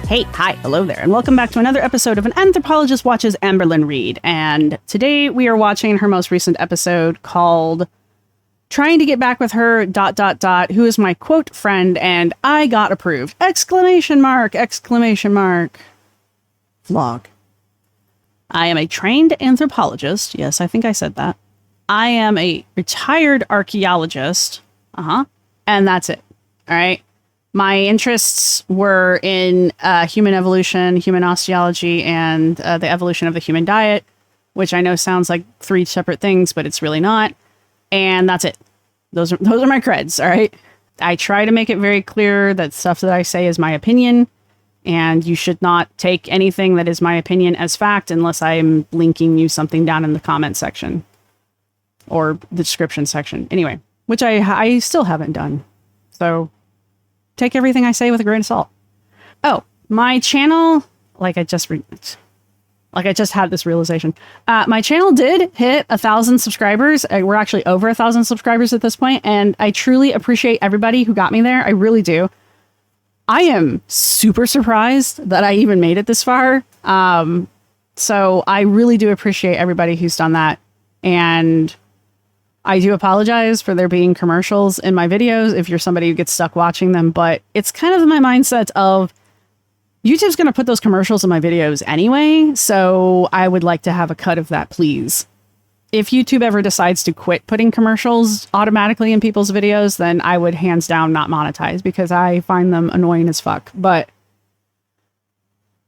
Hey, hi, hello there, and welcome back to another episode of An Anthropologist Watches Amberlynn Reid. And today we are watching her most recent episode called Trying to Get Back with Her, ... who is my quote friend, and I got approved! ! Vlog. I am a trained anthropologist. Yes, I think I said that. I am a retired archaeologist. And that's it. All right. My interests were in human evolution, human osteology, and the evolution of the human diet, which I know sounds like three separate things, but it's really not. And that's it. Those are my creds. All right. I try to make it very clear that stuff that I say is my opinion, and you should not take anything that is my opinion as fact unless I'm linking you something down in the comment section or the description section. Anyway, which I still haven't done. So take everything I say with a grain of salt. Oh, my channel, I just had this realization. My channel did hit 1,000 subscribers. We're actually over 1,000 subscribers at this point, and I truly appreciate everybody who got me there. I really do. I am super surprised that I even made it this far. So I really do appreciate everybody who's done that. And I do apologize for there being commercials in my videos if you're somebody who gets stuck watching them, but it's kind of my mindset of YouTube's going to put those commercials in my videos anyway, so I would like to have a cut of that, please. If YouTube ever decides to quit putting commercials automatically in people's videos, then I would hands down not monetize because I find them annoying as fuck. But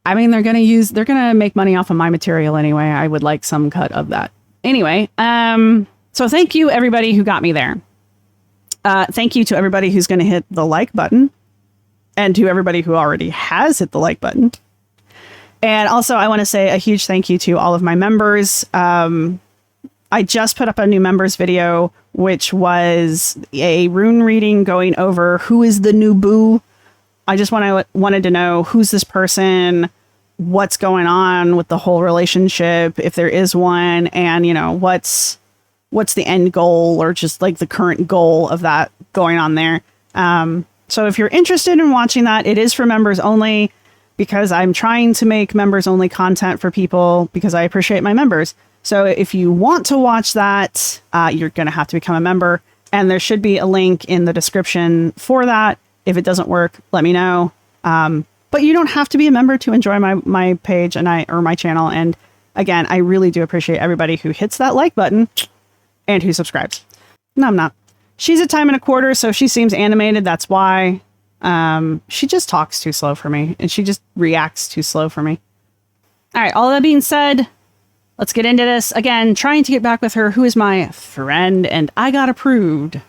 I mean, they're going to make money off of my material anyway. I would like some cut of that. Anyway, so thank you, everybody who got me there. Thank you to everybody who's going to hit the like button, and to everybody who already has hit the like button. And also, I want to say a huge thank you to all of my members. I just put up a new members video, which was a rune reading going over who is the new boo. I just wanted to know who's this person, what's going on with the whole relationship, if there is one, and what's the end goal, or just like the current goal of that going on there. So if you're interested in watching that, it is for members only, because I'm trying to make members only content for people because I appreciate my members. So if you want to watch that, you're going to have to become a member, and there should be a link in the description for that. If it doesn't work, let me know. But you don't have to be a member to enjoy my page or my channel. And again, I really do appreciate everybody who hits that like button and who subscribes. No, I'm not. She's at 1.25, so she seems animated. That's why. She just talks too slow for me, and she just reacts too slow for me. All right, all that being said, let's get into this. Again, trying to get back with her, who is my friend, and I got approved.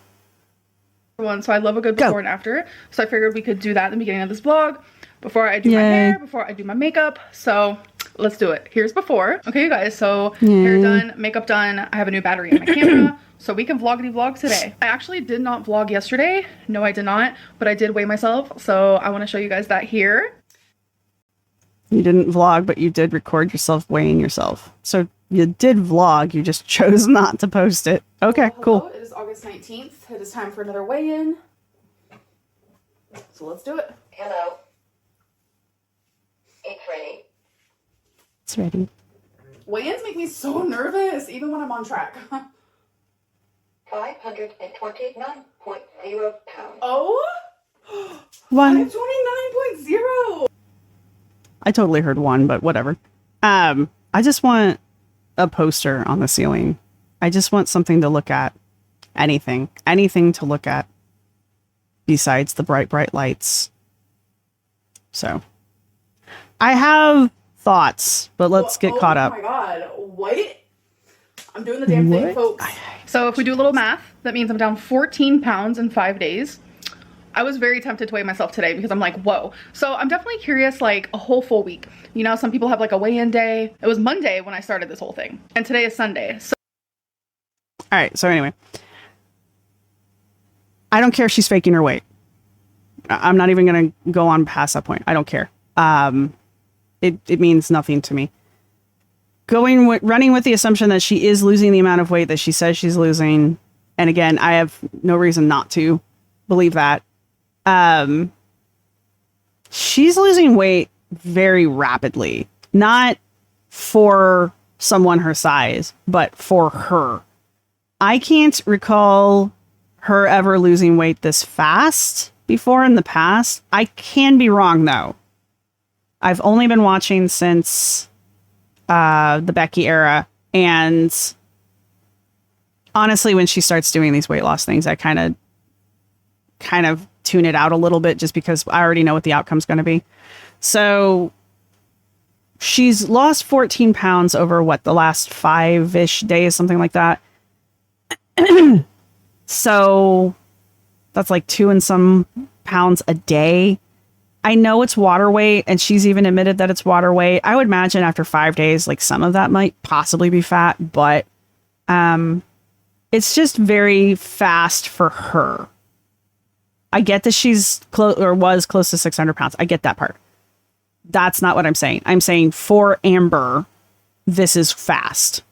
So I love a good before and after. So I figured we could do that in the beginning of this vlog, before I do my hair, before I do my makeup. So let's do it. Here's before. Okay, you guys, so hair done, makeup done. I have a new battery in my camera, so we can vloggity vlog today. I actually did not vlog yesterday. No, I did not, but I did weigh myself. So I want to show you guys that here. You didn't vlog, but you did record yourself weighing yourself. So you did vlog, you just chose not to post it. Okay, cool. It is August 19th. It is time for another weigh-in. So let's do it. Hello. It's ready. It's ready. Weigh-ins make me so nervous, even when I'm on track. 529.0 pounds. Oh? 529.0! I totally heard one, but whatever. I just want a poster on the ceiling. I just want something to look at. Anything to look at besides the bright, bright lights. So I have thoughts, but let's get caught up. Oh my god, what? I'm doing the damn thing, folks. So if we do a little math, that means I'm down 14 pounds in 5 days. I was very tempted to weigh myself today because I'm like, whoa. So I'm definitely curious, like a whole full week. You know, some people have like a weigh-in day. It was Monday when I started this whole thing, and today is Sunday. So all right, so anyway, I don't care if she's faking her weight. I'm not even going to go on past that point. I don't care. It means nothing to me. Running with the assumption that she is losing the amount of weight that she says she's losing. And again, I have no reason not to believe that. She's losing weight very rapidly. Not for someone her size, but for her. I can't recall her ever losing weight this fast before in the past. I can be wrong, though. I've only been watching since the Becky era, and honestly, when she starts doing these weight loss things, I kind of tune it out a little bit just because I already know what the outcome's going to be. So she's lost 14 pounds over the last 5-ish days, something like that. So that's like 2 and some pounds a day. I know it's water weight, and she's even admitted that it's water weight. I would imagine after 5 days, like some of that might possibly be fat, but it's just very fast for her. I get that she's was close to 600 pounds. I get that part. That's not what I'm saying. I'm saying for Amber, this is fast.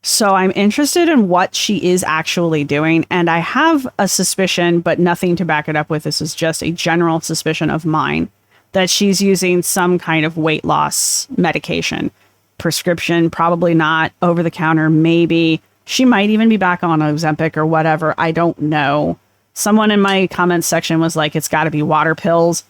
So I'm interested in what she is actually doing. And I have a suspicion, but nothing to back it up with. This is just a general suspicion of mine that she's using some kind of weight loss medication. Prescription, probably not. Over the counter, maybe. She might even be back on Ozempic or whatever. I don't know. Someone in my comments section was like, it's got to be water pills.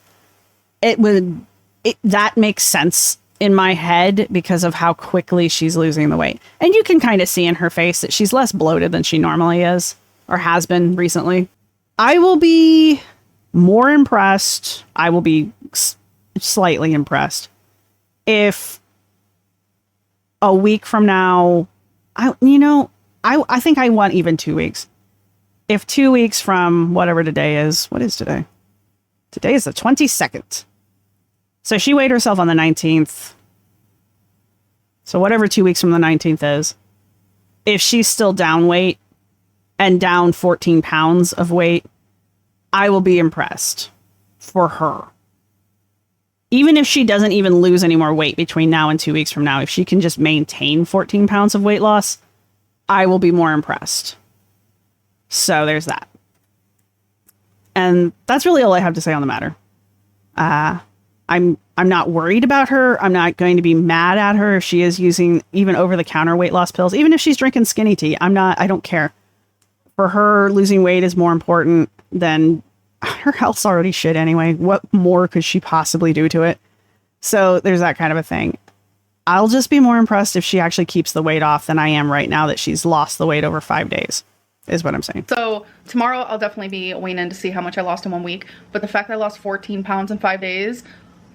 That makes sense in my head because of how quickly she's losing the weight. And you can kind of see in her face that she's less bloated than she normally is or has been recently. I will be more impressed. I will be slightly impressed if a week from now, I think I want even 2 weeks. If 2 weeks from whatever today is, what is today? Today is the 22nd. So she weighed herself on the 19th. So whatever 2 weeks from the 19th is, if she's still down weight and down 14 pounds of weight, I will be impressed for her. Even if she doesn't even lose any more weight between now and 2 weeks from now, if she can just maintain 14 pounds of weight loss, I will be more impressed. So there's that. And that's really all I have to say on the matter. I'm not worried about her. I'm not going to be mad at her if she is using even over-the-counter weight loss pills. Even if she's drinking skinny tea, I don't care. For her, losing weight is more important than her health's already shit anyway. What more could she possibly do to it? So there's that kind of a thing. I'll just be more impressed if she actually keeps the weight off than I am right now that she's lost the weight over 5 days, is what I'm saying. So tomorrow I'll definitely be weighing in to see how much I lost in 1 week. But the fact that I lost 14 pounds in 5 days,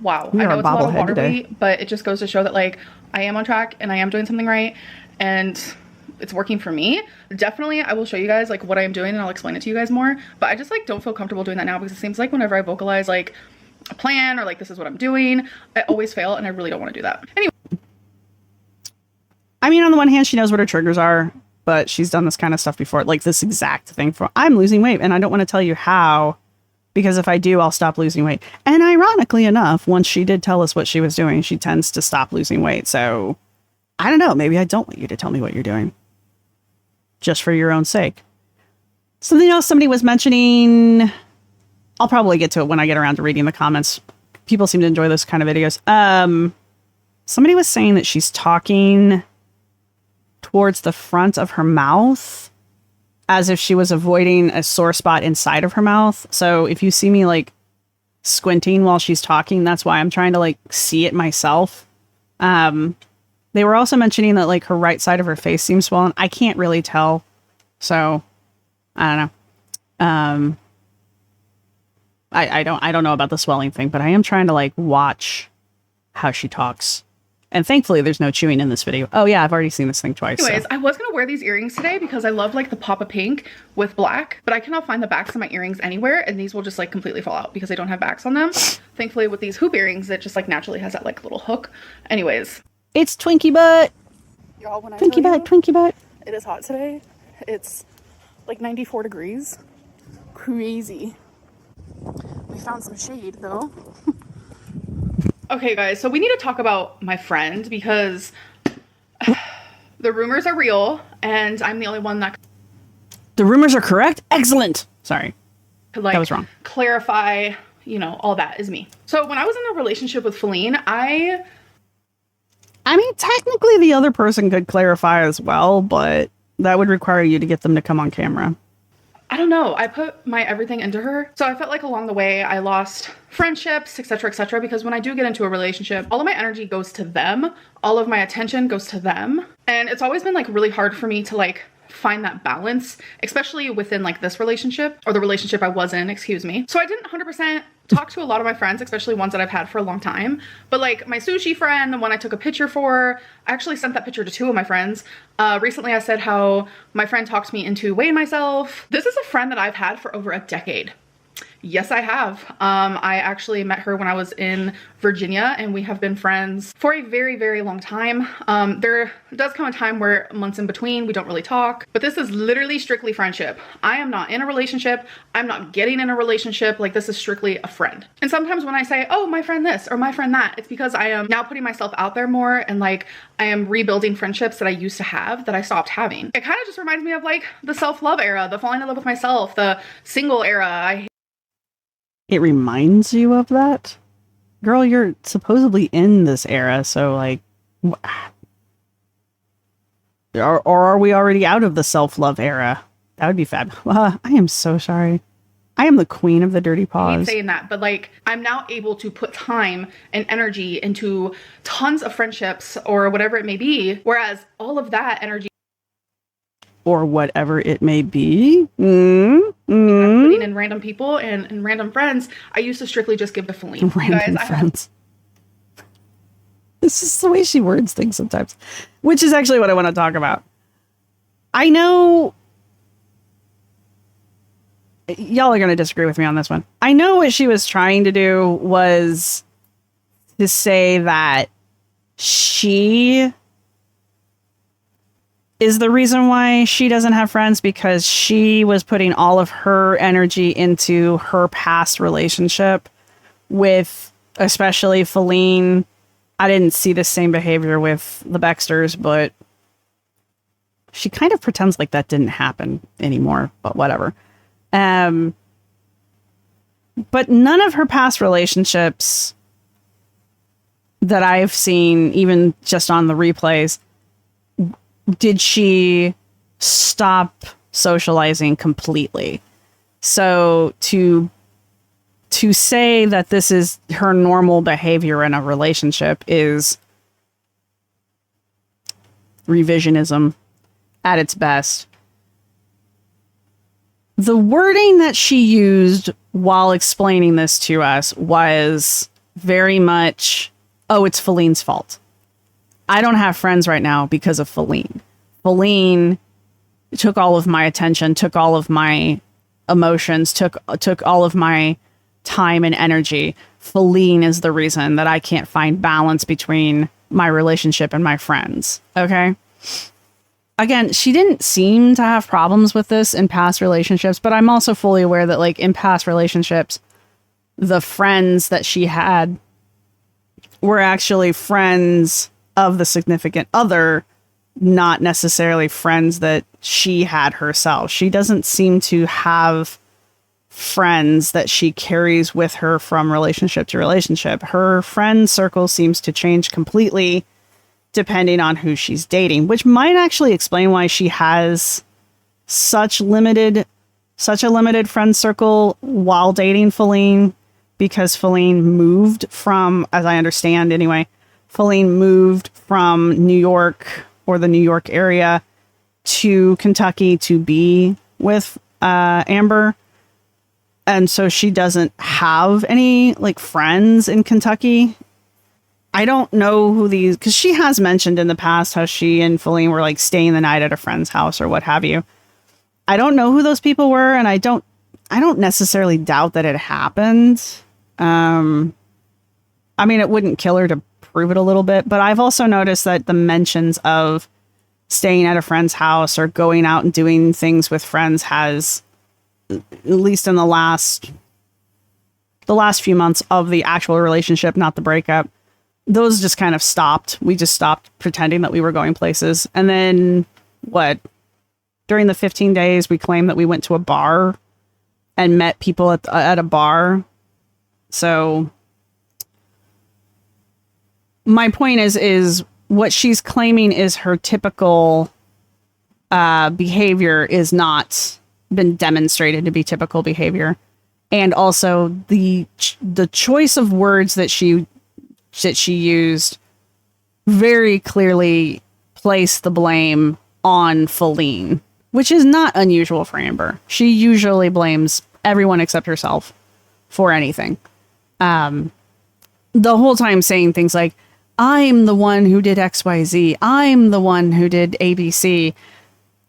wow. I know it's a lot of water weight, but it just goes to show that like I am on track and I am doing something right and it's working for me. Definitely I will show you guys like what I am doing and I'll explain it to you guys more. But I just like don't feel comfortable doing that now because it seems like whenever I vocalize like a plan or like this is what I'm doing, I always fail and I really don't want to do that. Anyway. I mean, on the one hand, she knows what her triggers are, but she's done this kind of stuff before, like this exact thing for I'm losing weight and I don't want to tell you how, because if I do, I'll stop losing weight. And ironically enough, once she did tell us what she was doing, she tends to stop losing weight. So I don't know. Maybe I don't want you to tell me what you're doing just for your own sake. Something else somebody was mentioning. I'll probably get to it when I get around to reading the comments. People seem to enjoy those kind of videos. Somebody was saying that she's talking towards the front of her mouth as if she was avoiding a sore spot inside of her mouth. So if you see me like squinting while she's talking, that's why I'm trying to like see it myself. They were also mentioning that like her right side of her face seems swollen. I can't really tell. So I don't know. I don't know about the swelling thing, but I am trying to like watch how she talks. And thankfully, there's no chewing in this video. Oh, yeah, I've already seen this thing twice. Anyways, so. I was going to wear these earrings today because I love, like, the pop of pink with black. But I cannot find the backs of my earrings anywhere. And these will just, like, completely fall out because they don't have backs on them. Thankfully, with these hoop earrings, it just, like, naturally has that, like, little hook. Anyways. It's Twinkie Butt. Y'all, when I Twinkie Butt, Twinkie Butt. It is hot today. It's, like, 94 degrees. Crazy. We found some shade, though. Okay, guys, so we need to talk about my friend because the rumors are real and I'm the only one that... The rumors are correct? Excellent. Sorry. Could, like, that was wrong. Clarify, you know, all that is me. So when I was in a relationship with Feline, I mean, technically the other person could clarify as well, but that would require you to get them to come on camera. I don't know. I put my everything into her. So I felt like along the way I lost friendships, etc., because when I do get into a relationship, all of my energy goes to them. All of my attention goes to them. And it's always been like really hard for me to like find that balance, especially within like this relationship, or the relationship I was in, excuse me. So I didn't 100% talk to a lot of my friends, especially ones that I've had for a long time. But like my sushi friend, the one I took a picture for, I actually sent that picture to 2 of my friends. Recently I said how my friend talked me into weighing myself. This is a friend that I've had for over a decade. Yes, I have. I actually met her when I was in Virginia, and we have been friends for a very, very long time. There does come a time where months in between we don't really talk, but this is literally strictly friendship. I am not in a relationship. I'm not getting in a relationship. Like, this is strictly a friend. And sometimes when I say, oh, my friend this or my friend that, it's because I am now putting myself out there more, and like I am rebuilding friendships that I used to have that I stopped having. It kind of just reminds me of like the self-love era, the falling in love with myself, the single era. It reminds you of that? Girl, you're supposedly in this era, so like... Or are we already out of the self-love era? That would be fab. I am so sorry. I am the queen of the dirty paws. I hate saying that, but like I'm now able to put time and energy into tons of friendships or whatever it may be, whereas all of that energy or whatever it may be. I'm putting in random people and random friends, I used to strictly just give to Feline. Random friends. This is the way she words things sometimes, which is actually what I want to talk about. I know y'all are going to disagree with me on this one. I know what she was trying to do was to say that she is the reason why she doesn't have friends, because she was putting all of her energy into her past relationship with, especially Feline. I didn't see the same behavior with the Baxters, but she kind of pretends like that didn't happen anymore, but whatever. But none of her past relationships that I've seen, even just on the replays, did she stop socializing completely. So to say that this is her normal behavior in a relationship is revisionism at its best. The wording that she used while explaining this to us was very much, oh, it's Feline's fault. I don't have friends right now because of Feline. Feline took all of my attention, took all of my emotions, took all of my time and energy. Feline is the reason that I can't find balance between my relationship and my friends. Okay? Again, she didn't seem to have problems with this in past relationships, but I'm also fully aware that, like, in past relationships, the friends that she had were actually friends of the significant other, not necessarily friends that she had herself. She doesn't seem to have friends that she carries with her from relationship to relationship. Her friend circle seems to change completely depending on who she's dating, which might actually explain why she has such a limited friend circle while dating Feline, because Feline moved from, as I understand anyway, Feline moved from New York or the New York area to Kentucky to be with Amber. And so she doesn't have any like friends in Kentucky. I don't know who these, because she has mentioned in the past how she and Feline were like staying the night at a friend's house or what have you. I don't know who those people were, and I don't necessarily doubt that it happened. I mean, it wouldn't kill her to prove it a little bit, but I've also noticed that the mentions of staying at a friend's house or going out and doing things with friends has, at least in the last few months of the actual relationship, not the breakup, those just kind of stopped. We just stopped pretending that we were going places. And then during the 15 days, we claimed that we went to a bar and met people at a bar. So my point is what she's claiming is her typical behavior is not been demonstrated to be typical behavior. And also the choice of words that she used very clearly placed the blame on Feline, which is not unusual for Amber. She usually blames everyone except herself for anything. The whole time saying things like, I'm the one who did XYZ. I'm the one who did ABC.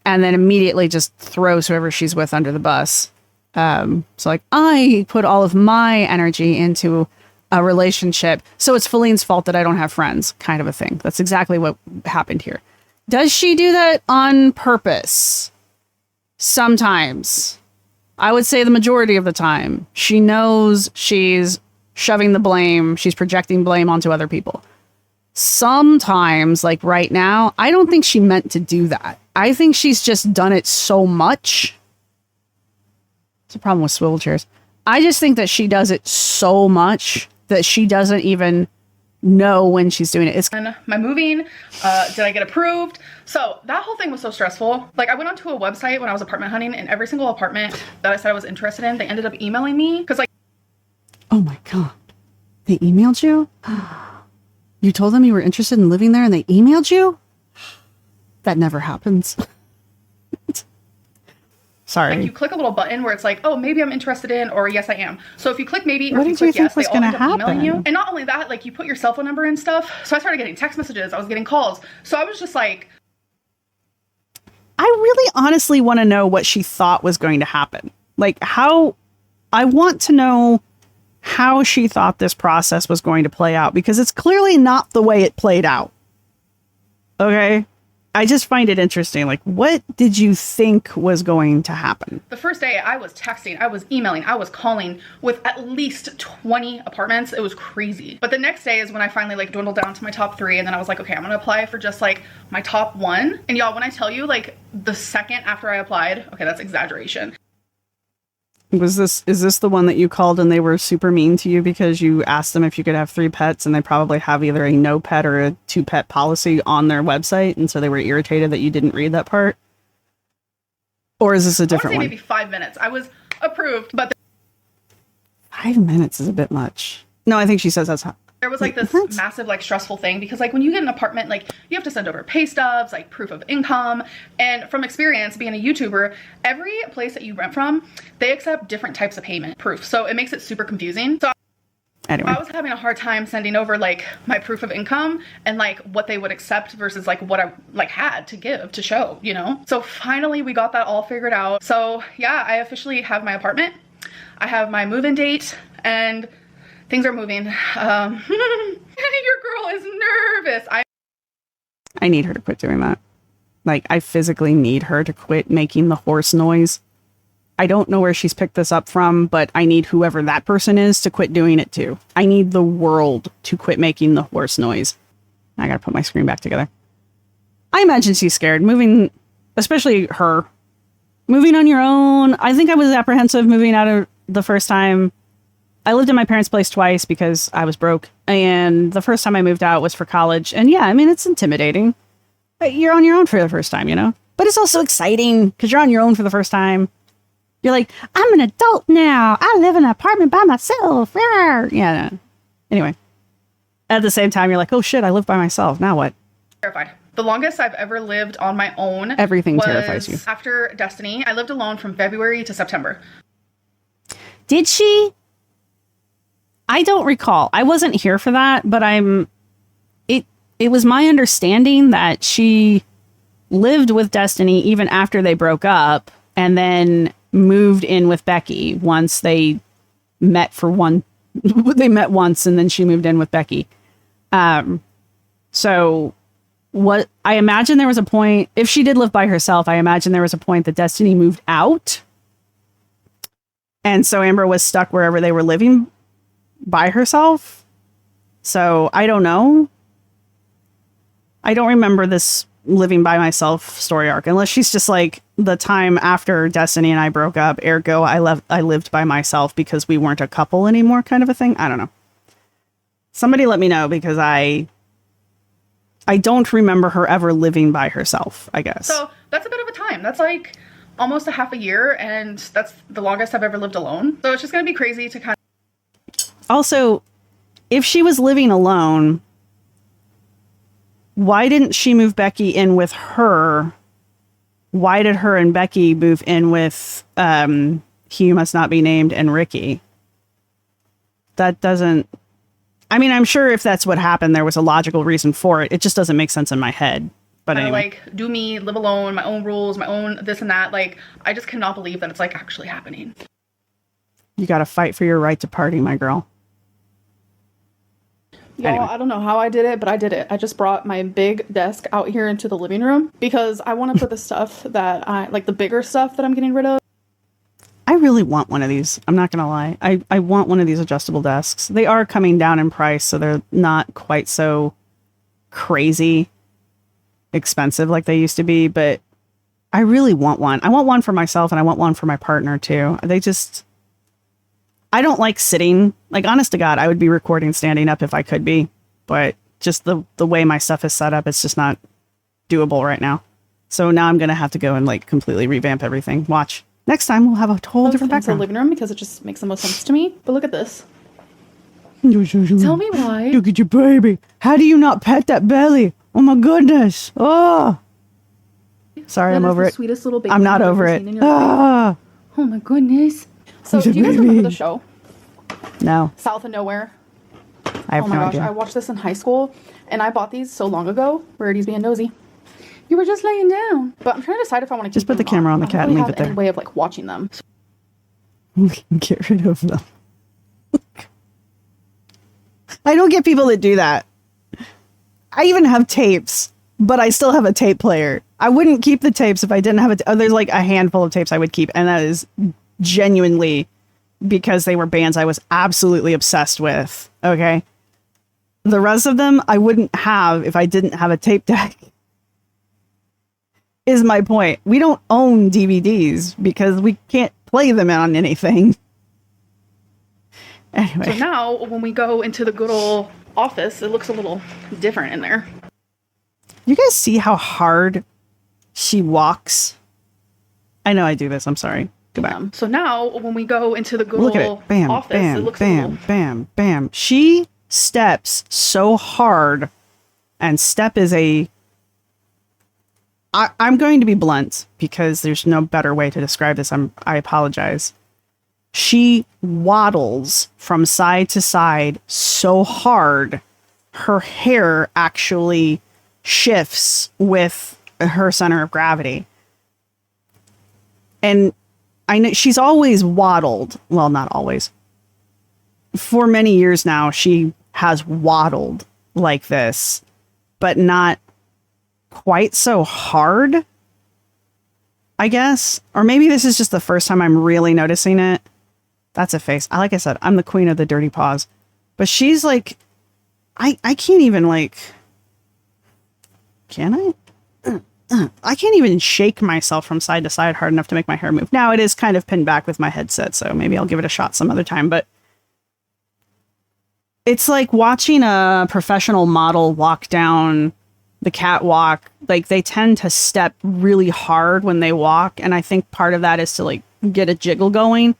And then immediately just throws whoever she's with under the bus. So like, I put all of my energy into a relationship, so it's Feline's fault that I don't have friends, kind of a thing. That's exactly what happened here. Does she do that on purpose? Sometimes. I would say the majority of the time. She knows she's shoving the blame, she's projecting blame onto other people. Sometimes, like right now, I don't think she meant to do that. I think she's just done it so much. It's a problem with swivel chairs. I just think that she does it so much that she doesn't even know when she's doing it. It's my moving, did I get approved? So that whole thing was so stressful. Like I went onto a website when I was apartment hunting, and every single apartment that I said I was interested in, they ended up emailing me because like, oh my God, they emailed you? You told them you were interested in living there and they emailed you? That never happens. Sorry. Like you click a little button where it's like, oh, maybe I'm interested in, or yes, I am. So if you click maybe, or what if you did you click think yes, was they all going end to up happen? emailing you. And not only that, like you put your cell phone number and stuff. So I started getting text messages. I was getting calls. So I was just like, I really honestly want to know what she thought was going to happen. Like I want to know how she thought this process was going to play out, because it's clearly not the way it played out. Okay? I just find it interesting. Like, what did you think was going to happen? the first day I was texting, I was emailing, I was calling with at least 20 apartments. It was crazy. But the next day is when I finally like dwindled down to my top 3. And then I was like, okay, I'm gonna apply for just like my top 1. And y'all, when I tell you like the second after I applied, okay, that's exaggeration. Is this the one that you called and they were super mean to you because you asked them if you could have 3 pets, and they probably have either a no pet or a 2 pet policy on their website, and so they were irritated that you didn't read that part? Or is this a different one? Maybe 5 minutes. I was approved, but 5 minutes is a bit much. No, I think she says that's how. there was like this massive like stressful thing because like when you get an apartment, like you have to send over pay stubs, like proof of income. And from experience being a YouTuber, every place that you rent from, they accept different types of payment proof. So it makes it super confusing. So anyway, I was having a hard time sending over like my proof of income and like what they would accept versus like what I like had to give to show, you know? So finally we got that all figured out. So yeah, I officially have my apartment. I have my move-in date and things are moving. Your girl is nervous. I need her to quit doing that. Like, I physically need her to quit making the horse noise. I don't know where she's picked this up from, but I need whoever that person is to quit doing it too. I need the world to quit making the horse noise. I gotta put my screen back together. I imagine she's scared. Moving, especially her. Moving on your own. I think I was apprehensive moving out of the first time. I lived in my parents' place twice because I was broke. And the first time I moved out was for college. And yeah, I mean, it's intimidating. You're on your own for the first time, you know? But it's also exciting because you're on your own for the first time. You're like, I'm an adult now. I live in an apartment by myself. Yeah. Anyway, at the same time, you're like, oh shit, I live by myself. Now what? Terrified. The longest I've ever lived on my own. Everything terrifies you. After Destiny, I lived alone from February to September. Did she? I don't recall. I wasn't here for that, but it was my understanding that she lived with Destiny even after they broke up, and then moved in with Becky once they met they met once, and then she moved in with Becky. So what I imagine there was a point, if she did live by herself, I imagine there was a point that Destiny moved out. And so Amber was stuck wherever they were living by herself. So I don't know. I don't remember this living by myself story arc, unless she's just like the time after Destiny and I broke up, ergo I lived by myself because we weren't a couple anymore kind of a thing. I don't know. Somebody let me know, because I don't remember her ever living by herself, I guess. So that's a bit of a time. That's like almost a half a year, and that's the longest I've ever lived alone. So it's just going to be crazy to kind of... Also, if she was living alone, why didn't she move Becky in with her? Why did her and Becky move in with He Must Not Be Named and Ricky? That doesn't... I mean, I'm sure if that's what happened, there was a logical reason for it. It just doesn't make sense in my head. But anyway. Like, do me, live alone, my own rules, my own this and that. Like, I just cannot believe that it's like actually happening. You got to fight for your right to party, my girl. Y'all, anyway. I don't know how I did it, but I did it. I just brought my big desk out here into the living room because I want to put the stuff that like the bigger stuff that I'm getting rid of. I really want one of these. I'm not going to lie. I want one of these adjustable desks. They are coming down in price, so they're not quite so crazy expensive like they used to be, but I really want one. I want one for myself, and I want one for my partner too. I don't like sitting. Like, honest to God, I would be recording standing up if I could be, but just the way my stuff is set up, it's just not doable right now. So now I'm going to have to go and like completely revamp everything. Watch. Next time we'll have a whole different background. The living room, because it just makes the most sense to me. But look at this. Tell me why. Look at your baby. How do you not pet that belly? Oh my goodness. Oh. Sorry, I'm over it. Sweetest little baby. I'm not over it. Ah. Oh my goodness. So do you guys remember the show? No. South of Nowhere. I have no no idea. I watched this in high school, and I bought these so long ago. Rarity's being nosy. You were just laying down. But I'm trying to decide if I want to just put the camera on the cat and leave it there. Any way of like watching them. We can get rid of them. I don't get people that do that. I even have tapes, but I still have a tape player. I wouldn't keep the tapes if I didn't have it. Oh, there's like a handful of tapes I would keep, and that is genuinely because they were bands I was absolutely obsessed with. Okay. The rest of them I wouldn't have if I didn't have a tape deck. Is my point. We don't own DVDs because we can't play them on anything. Anyway. So now when we go into the good old office, it looks a little different in there. You guys see how hard she walks? I know I do this. I'm sorry. Go back. So now when we go into the good Look at old it. Bam, office, bam, it looks bam, a little... bam, bam. She steps so hard, and step is a... I'm going to be blunt because there's no better way to describe this. I apologize. She waddles from side to side so hard, her hair actually shifts with her center of gravity. And I know she's always waddled. Well, not always. For many years now, she has waddled like this, but not quite so hard, I guess. Or maybe this is just the first time I'm really noticing it. That's a face. Like I said, I'm the queen of the dirty paws. But she's like, I can't even like, can I? I can't even shake myself from side to side hard enough to make my hair move. Now it is kind of pinned back with my headset, so maybe I'll give it a shot some other time. But it's like watching a professional model walk down the catwalk. Like, they tend to step really hard when they walk, and I think part of that is to like get a jiggle going,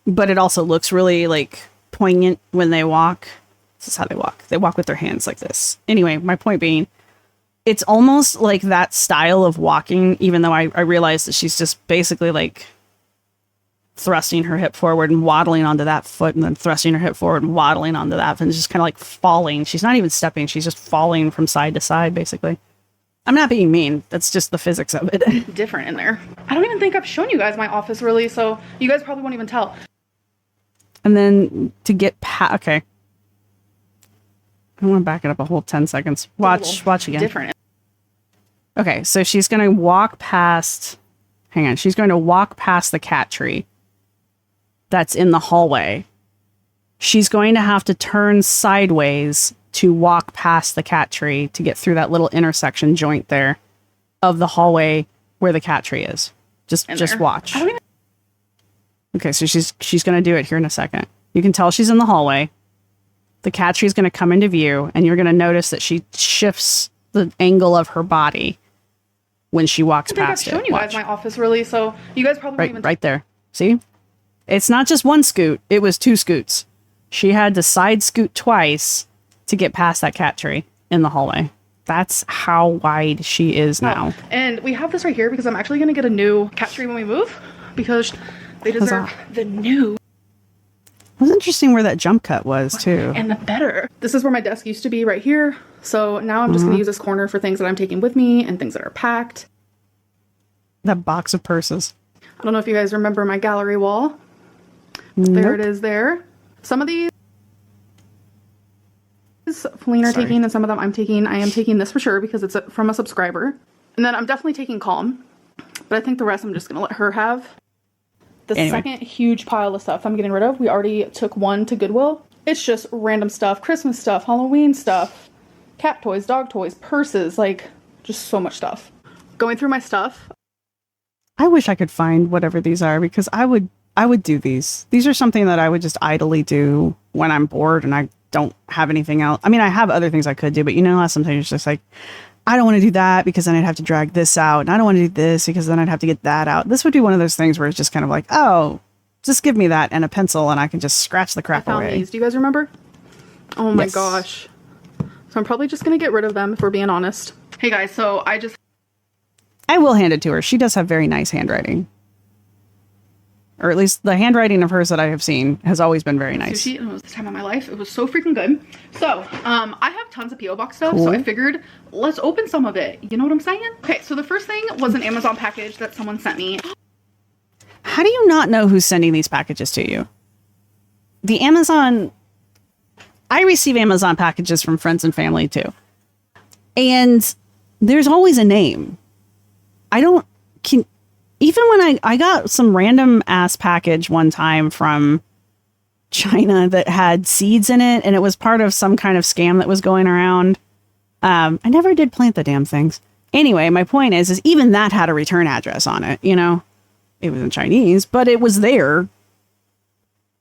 but it also looks really like poignant when they walk. This is how they walk. They walk with their hands like this. Anyway, my point being, it's almost like that style of walking, even though I realize that she's just basically like thrusting her hip forward and waddling onto that foot, and then thrusting her hip forward and waddling onto that, and just kind of like falling. She's not even stepping. She's just falling from side to side, basically. I'm not being mean. That's just the physics of it. Different in there. I don't even think I've shown you guys my office really, so you guys probably won't even tell. And then to get past, okay. I want to back it up a whole 10 seconds. Watch again. Different. Okay, so she's going to walk past, hang on. She's going to walk past the cat tree that's in the hallway. She's going to have to turn sideways to walk past the cat tree to get through that little intersection joint there of the hallway where the cat tree is. Just watch. Okay, so she's going to do it here in a second. You can tell she's in the hallway. The cat tree is going to come into view, and you're going to notice that she shifts the angle of her body when she walks past it. I've shown you guys my office, really, so you guys probably won't even... Right there. See? It's not just one scoot. It was 2 scoots. She had to side scoot twice to get past that cat tree in the hallway. That's how wide she is now. And we have this right here because I'm actually going to get a new cat tree when we move because they deserve the new. It was interesting where that jump cut was, too. And the better. This is where my desk used to be right here. So now I'm just going to use this corner for things that I'm taking with me and things that are packed. That box of purses. I don't know if you guys remember my gallery wall. There it is there. Some of these Feline are taking and some of them I'm taking. I am taking this for sure because it's from a subscriber. And then I'm definitely taking Calm. But I think the rest I'm just going to let her have. The second huge pile of stuff I'm getting rid of. We already took one to Goodwill. It's just random stuff. Christmas stuff. Halloween stuff. Cat toys. Dog toys. Purses. Like, just so much stuff. Going through my stuff. I wish I could find whatever these are because I would do these. These are something that I would just idly do when I'm bored and I don't have anything else. I mean, I have other things I could do, but you know, sometimes it's just like, I don't want to do that because then I'd have to drag this out. And I don't want to do this because then I'd have to get that out. This would be one of those things where it's just kind of like, oh, just give me that and a pencil and I can just scratch the crap away. These. Do you guys remember? Oh my gosh. So I'm probably just going to get rid of them if we're being honest. Hey guys, so I will hand it to her. She does have very nice handwriting. Or at least the handwriting of hers that I have seen has always been very nice. Sushi, and it was this time of my life. It was so freaking good. So, I have tons of P.O. Box stuff, so I figured, let's open some of it. You know what I'm saying? Okay, so the first thing was an Amazon package that someone sent me. How do you not know who's sending these packages to you? The Amazon... I receive Amazon packages from friends and family, too. And there's always a name. Even when I got some random ass package one time from China that had seeds in it and it was part of some kind of scam that was going around. I never did plant the damn things. Anyway, my point is even that had a return address on it, you know? It was in Chinese, but it was there.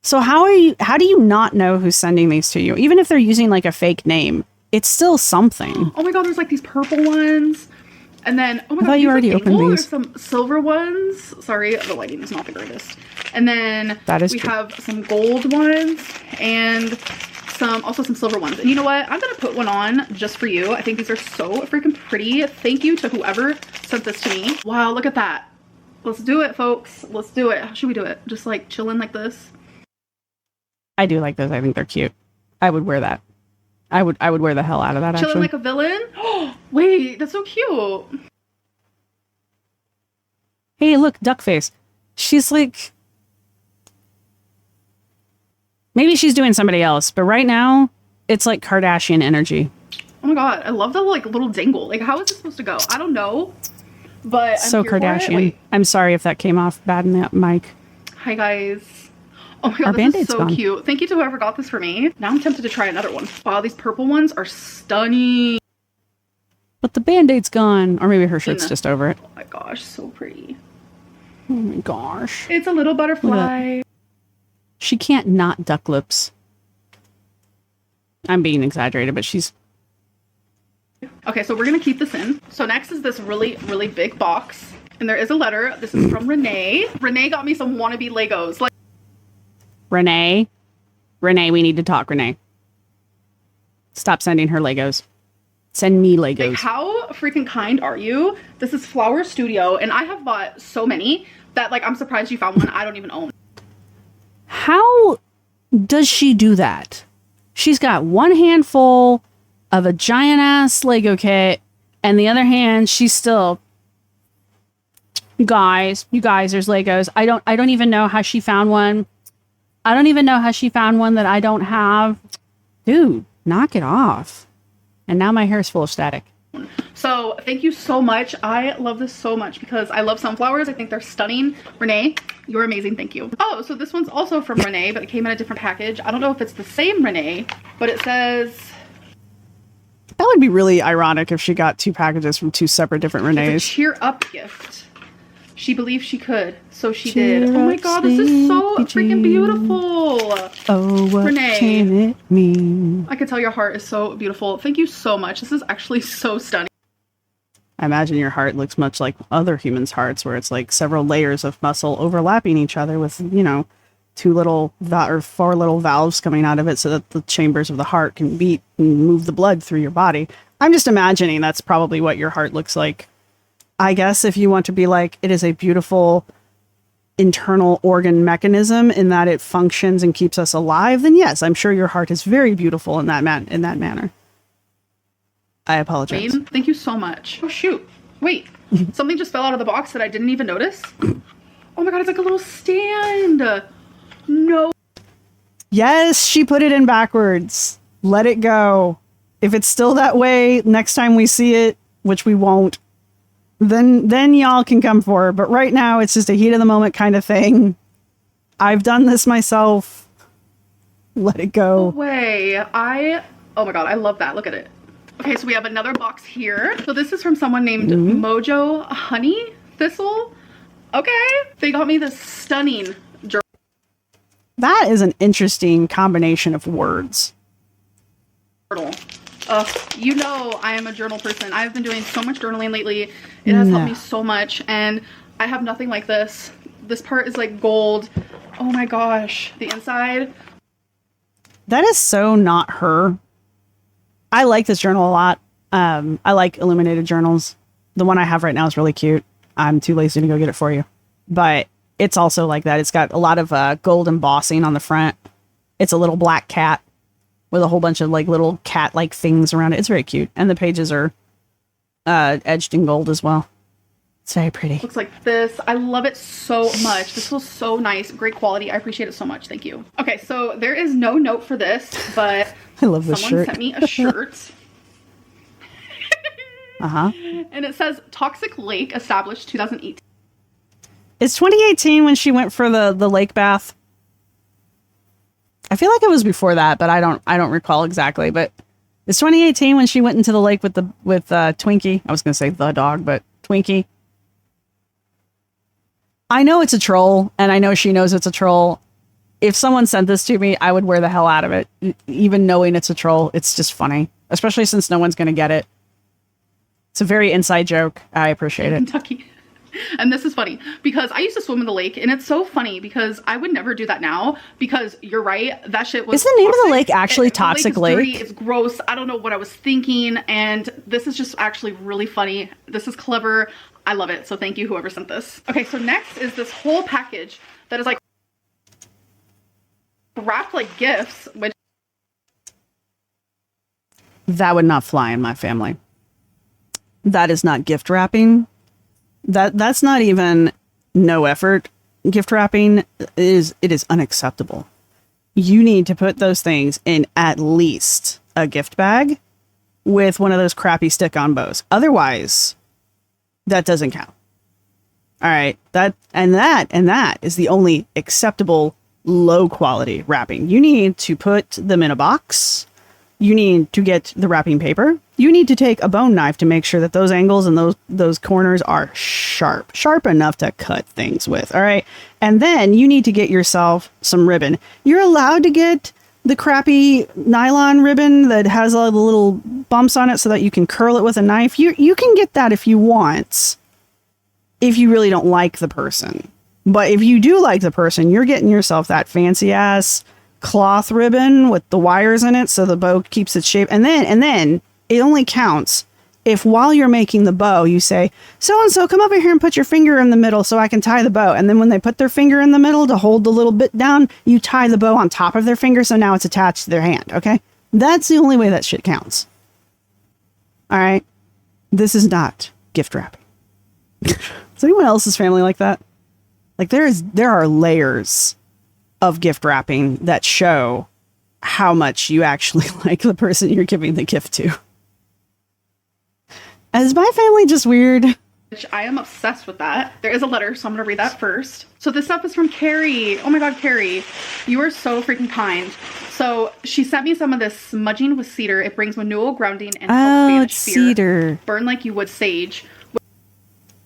So how do you not know who's sending these to you? Even if they're using like a fake name, it's still something. Oh my god, there's like these purple ones. And then, oh my god, I thought you already opened these. There's some silver ones. Sorry, the lighting is not the greatest. And then we have some gold ones and also some silver ones. And you know what? I'm going to put one on just for you. I think these are so freaking pretty. Thank you to whoever sent this to me. Wow, look at that. Let's do it, folks. Let's do it. How should we do it? Just like chilling like this? I do like those. I think they're cute. I would wear that. I would wear the hell out of that, chilling actually. Like a villain? Oh, wait, that's so cute. Hey, look, Duckface. She's like... Maybe she's doing somebody else, but right now, it's like Kardashian energy. Oh my god, I love the like little dangle. Like, how is this supposed to go? I don't know, but I'm so Kardashian. I'm sorry if that came off bad in that mic. Hi, guys. Oh my god, this is so cute. Thank you to whoever got this for me. Now I'm tempted to try another one. Wow, these purple ones are stunning. But the Band-Aid's gone. Or maybe her shirt's just over it. Oh my gosh, so pretty. Oh my gosh. It's a little butterfly. She can't not duck lips. I'm being exaggerated, but she's... Okay, so we're going to keep this in. So next is this really, really big box. And there is a letter. This is from Renee. Renee got me some wannabe Legos. Like, Renee, we need to talk, Renee. Stop sending her Legos. Send me Legos. Like, how freaking kind are you? This is Flower Studio, and I have bought so many that, like, I'm surprised you found one I don't even own. How does she do that? She's got one handful of a giant-ass Lego kit, and the other hand, she's still... You guys, there's Legos. I don't even know how she found one. I don't even know how she found one that I don't have. Dude, knock it off. And now my hair is full of static. So thank you so much. I love this so much because I love sunflowers. I think they're stunning. Renee, you're amazing. Thank you. Oh, so this one's also from Renee, but it came in a different package. I don't know if it's the same Renee, but it says That would be really ironic if she got 2 packages from 2 separate different It's Renees. a cheer up gift. She believed she could, so she did. Oh my god, this is so freaking beautiful. Oh, what Renee, can it mean? I can tell your heart is so beautiful. Thank you so much. This is actually so stunning. I imagine your heart looks much like other humans' hearts, where it's like several layers of muscle overlapping each other with, you know, 4 little valves coming out of it so that the chambers of the heart can beat and move the blood through your body. I'm just imagining that's probably what your heart looks like. I guess if you want to be like, it is a beautiful internal organ mechanism in that it functions and keeps us alive, then yes, I'm sure your heart is very beautiful in that manner. I apologize. Wayne, thank you so much. Oh shoot. Wait. Something just fell out of the box that I didn't even notice. Oh my god, it's like a little stand. No. Yes, she put it in backwards. Let it go. If it's still that way next time we see it, which we won't, then y'all can come for her. But right now, it's just a heat of the moment kind of thing. I've done this myself. Let it go. No way. Oh my god, I love that. Look at it. Okay, so we have another box here. So this is from someone named Mojo Honey Thistle. Okay. They got me this stunning journal. That is an interesting combination of words. You know I am a journal person. I've been doing so much journaling lately. It has helped me so much, and I have nothing like this. This part is like gold. Oh my gosh. The inside. That is so not her. I like this journal a lot. I like illuminated journals. The one I have right now is really cute. I'm too lazy to go get it for you. But it's also like that. It's got a lot of gold embossing on the front. It's a little black cat with a whole bunch of like little cat-like things around it. It's very cute. And the pages are edged in gold as well. It's very pretty. Looks like this. I love it so much. This feels so nice. Great quality. I appreciate it so much. Thank you. Okay, so there is no note for this, but I love this someone shirt. sent me a shirt. Uh-huh. And it says Toxic Lake established 2018. It's 2018 when she went for the lake bath. I feel like it was before that, but I don't recall exactly. But it's 2018 when she went into the lake with Twinkie. I was gonna say the dog, but Twinkie. I know it's a troll, and I know she knows it's a troll. If someone sent this to me, I would wear the hell out of it, even knowing it's a troll. It's just funny, especially since no one's gonna get it. It's a very inside joke. I appreciate it. Kentucky. And this is funny because I used to swim in the lake, and it's so funny because I would never do that now because you're right. That shit was. Is the name of the lake actually Toxic Lake? Dirty, it's gross. I don't know what I was thinking. And this is just actually really funny. This is clever. I love it. So thank you, whoever sent this. Okay, so next is this whole package that is like wrapped like gifts, which that would not fly in my family. That is not gift wrapping. That's not even no effort. Gift wrapping it is unacceptable. You need to put those things in at least a gift bag with one of those crappy stick-on bows. Otherwise, that doesn't count. All right, that is the only acceptable low quality wrapping. You need to put them in a box. You need to get the wrapping paper. You need to take a bone knife to make sure that those angles and those corners are sharp enough to cut things with. All right. And then you need to get yourself some ribbon. You're allowed to get the crappy nylon ribbon that has all the little bumps on it so that you can curl it with a knife. You can get that if you want, if you really don't like the person. But if you do like the person, you're getting yourself that fancy ass cloth ribbon with the wires in it so the bow keeps its shape. And then it only counts if while you're making the bow, you say, so-and-so, come over here and put your finger in the middle so I can tie the bow. And then when they put their finger in the middle to hold the little bit down, you tie the bow on top of their finger so now it's attached to their hand, okay? That's the only way that shit counts. All right? This is not gift wrapping. Is anyone else's family like that? Like there are layers of gift wrapping that show how much you actually like the person you're giving the gift to. Is my family just weird? which I am obsessed with that. There is a letter, so I'm gonna read that first. So this stuff is from Carrie. Oh my god, Carrie, you are so freaking kind. So she sent me some of this smudging with cedar. It brings renewal, grounding, and Spanish fear. Cedar. Burn like you would sage.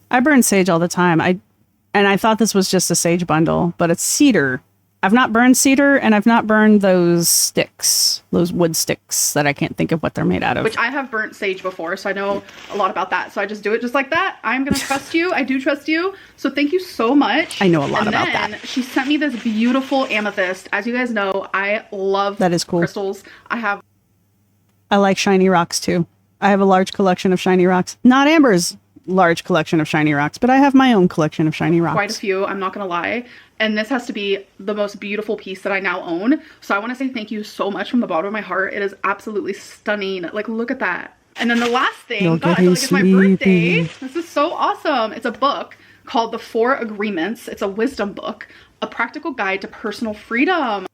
I burn sage all the time. I thought this was just a sage bundle, but it's cedar. I've not burned cedar, and I've not burned those sticks, those wood sticks that I can't think of what they're made out of. Which I have burnt sage before, so I know a lot about that. So I just do it just like that. I'm going to trust you. I do trust you. So thank you so much. I know a lot about that. She sent me this beautiful amethyst. As you guys know, I love that is cool. Crystals. I like shiny rocks too. I have a large collection of shiny rocks. Not Amber's large collection of shiny rocks, but I have my own collection of shiny rocks. Quite a few, I'm not gonna lie. And this has to be the most beautiful piece that I now own. So I want to say thank you so much from the bottom of my heart. It is absolutely stunning. Like, look at that. And then the last thing, God, I feel like it's my birthday. This is so awesome. It's a book called The 4 Agreements. It's a wisdom book, a practical guide to personal freedom.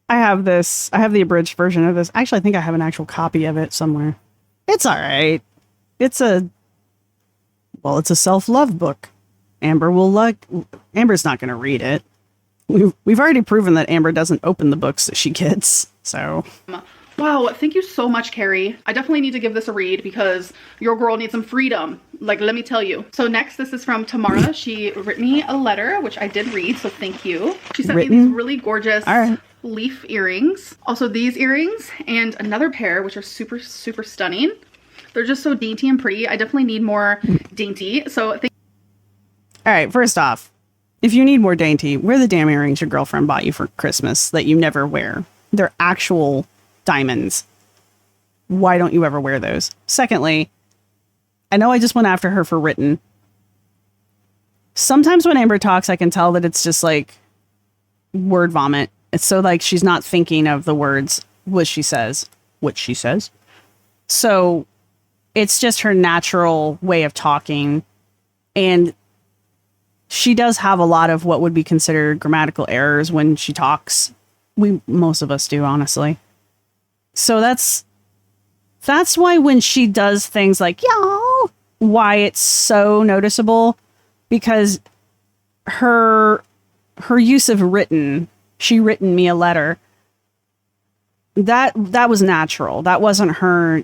I have this. I have the abridged version of this. Actually, I think I have an actual copy of it somewhere. It's all right. It's a self-love book. Amber's not going to read it. We've already proven that Amber doesn't open the books that she gets. So, wow, thank you so much, Carrie. I definitely need to give this a read because your girl needs some freedom. Like, let me tell you. So next, this is from Tamara. She wrote me a letter, which I did read, so thank you. She sent me these really gorgeous leaf earrings. Also these earrings and another pair, which are super, super stunning. They're just so dainty and pretty. I definitely need more dainty. So all right, first off, if you need more dainty, wear the damn earrings your girlfriend bought you for Christmas that you never wear. They're actual diamonds. Why don't you ever wear those? Secondly, I know I just went after her for written. Sometimes when Amber talks, I can tell that it's just like word vomit. It's so like she's not thinking of the words, what she says. So it's just her natural way of talking. And she does have a lot of what would be considered grammatical errors when she talks. Most of us do, honestly. So that's why when she does things like, why it's so noticeable, because her use of written, she written me a letter. That was natural. That wasn't her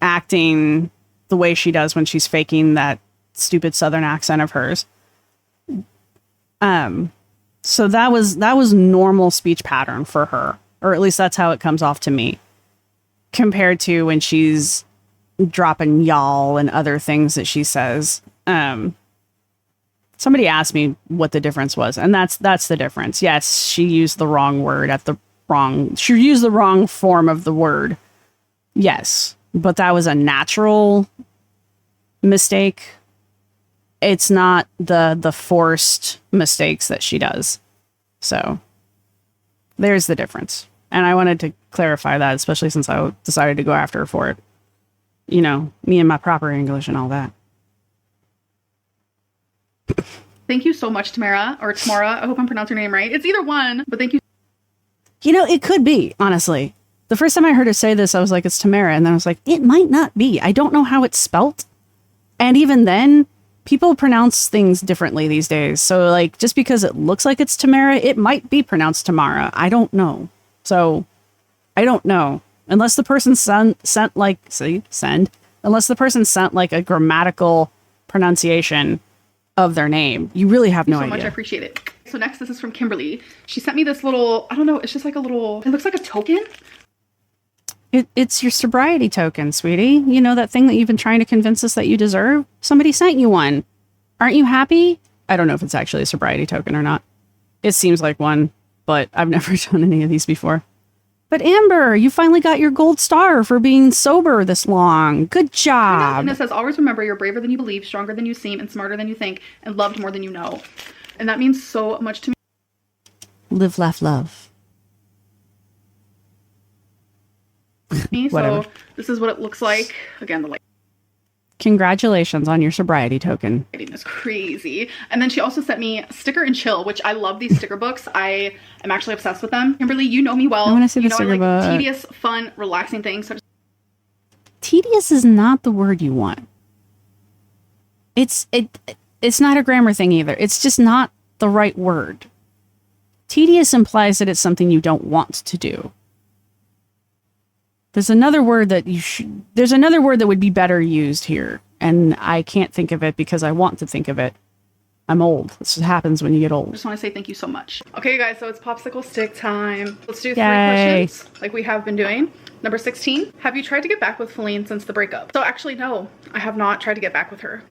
acting the way she does when she's faking that stupid Southern accent of hers. So that was normal speech pattern for her, or at least that's how it comes off to me, compared to when she's dropping y'all and other things that she says. Somebody asked me what the difference was, and that's the difference. Yes, she used the wrong word she used the wrong form of the word. Yes, but that was a natural mistake. It's not the forced mistakes that she does. So there's the difference. And I wanted to clarify that, especially since I decided to go after her for it. You know, me and my proper English and all that. Thank you so much, Tamara. I hope I'm pronouncing your name right. It's either one, but thank you. You know, it could be, honestly. The first time I heard her say this, I was like, it's Tamara. And then I was like, it might not be. I don't know how it's spelt. And even then, people pronounce things differently these days. So, like, just because it looks like it's Tamara, it might be pronounced Tamara. I don't know. So, I don't know. Unless the person sent like a grammatical pronunciation of their name. You really have no idea. Thank you so much. I appreciate it. So next, this is from Kimberly. She sent me this little, I don't know, it's just like a little, it looks like a token. It's your sobriety token, sweetie. You know, that thing that you've been trying to convince us that you deserve? Somebody sent you one. Aren't you happy? I don't know if it's actually a sobriety token or not. It seems like one, but I've never done any of these before. But Amber, you finally got your gold star for being sober this long. Good job. And it says, always remember, you're braver than you believe, stronger than you seem, and smarter than you think, and loved more than you know. And that means so much to me. Live, laugh, love. So this is what it looks like. Again, the light. Congratulations on your sobriety token. Lighting is crazy. And then she also sent me Sticker and Chill, which I love these sticker books. I am actually obsessed with them. Kimberly, you know me well. I want to see the sticker book. Tedious, fun, relaxing things. So tedious is not the word you want. It's not a grammar thing either. It's just not the right word. Tedious implies that it's something you don't want to do. There's another word that there's another word that would be better used here, and I can't think of it because I want to think of it. I'm old. This happens when you get old. I just want to say thank you so much. Okay, guys, so it's popsicle stick time. Let's do 3 Yay. questions like we have been doing. Number 16, have you tried to get back with Feline since the breakup? So actually, no, I have not tried to get back with her.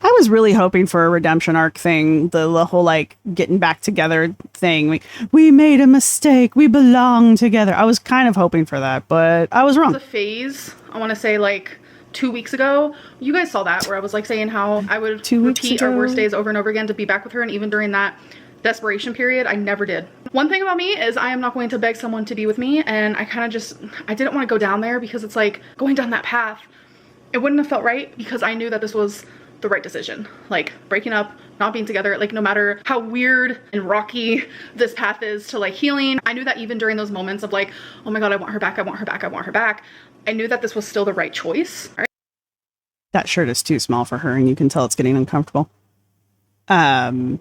I was really hoping for a redemption arc thing, the whole like getting back together thing. We made a mistake. We belong together. I was kind of hoping for that, but I was wrong. The phase, I want to say like 2 weeks ago, you guys saw that where I was like saying how I would repeat our worst days over and over again to be back with her, and even during that desperation period, I never did. One thing about me is I am not going to beg someone to be with me, and I didn't want to go down there because it's like going down that path. It wouldn't have felt right because I knew that this was the right decision. Like breaking up, not being together, like no matter how weird and rocky this path is to like healing, I knew that even during those moments of like, oh my God, I want her back, I want her back, I want her back, I knew that this was still the right choice. Right? That shirt is too small for her, and you can tell it's getting uncomfortable. I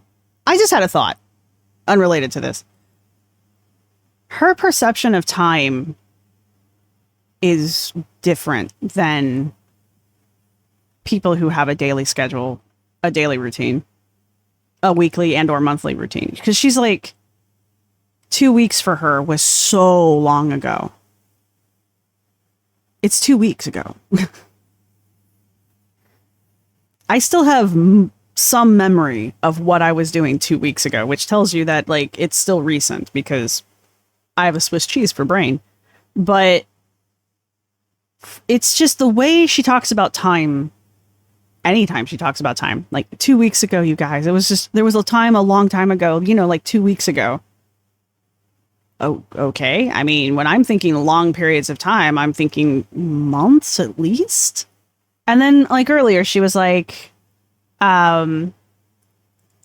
just had a thought unrelated to this. Her perception of time is different than people who have a daily schedule, a daily routine, a weekly and or monthly routine. Because she's like, 2 weeks for her was so long ago. It's 2 weeks ago. I still have some memory of what I was doing 2 weeks ago, which tells you that like it's still recent because I have a Swiss cheese for brain. But it's just the way she talks about time. Anytime she talks about time, like 2 weeks ago, you guys, it was just, there was a long time ago, like 2 weeks ago. Oh, okay. I mean, when I'm thinking long periods of time, I'm thinking months at least. And then like earlier, she was like, I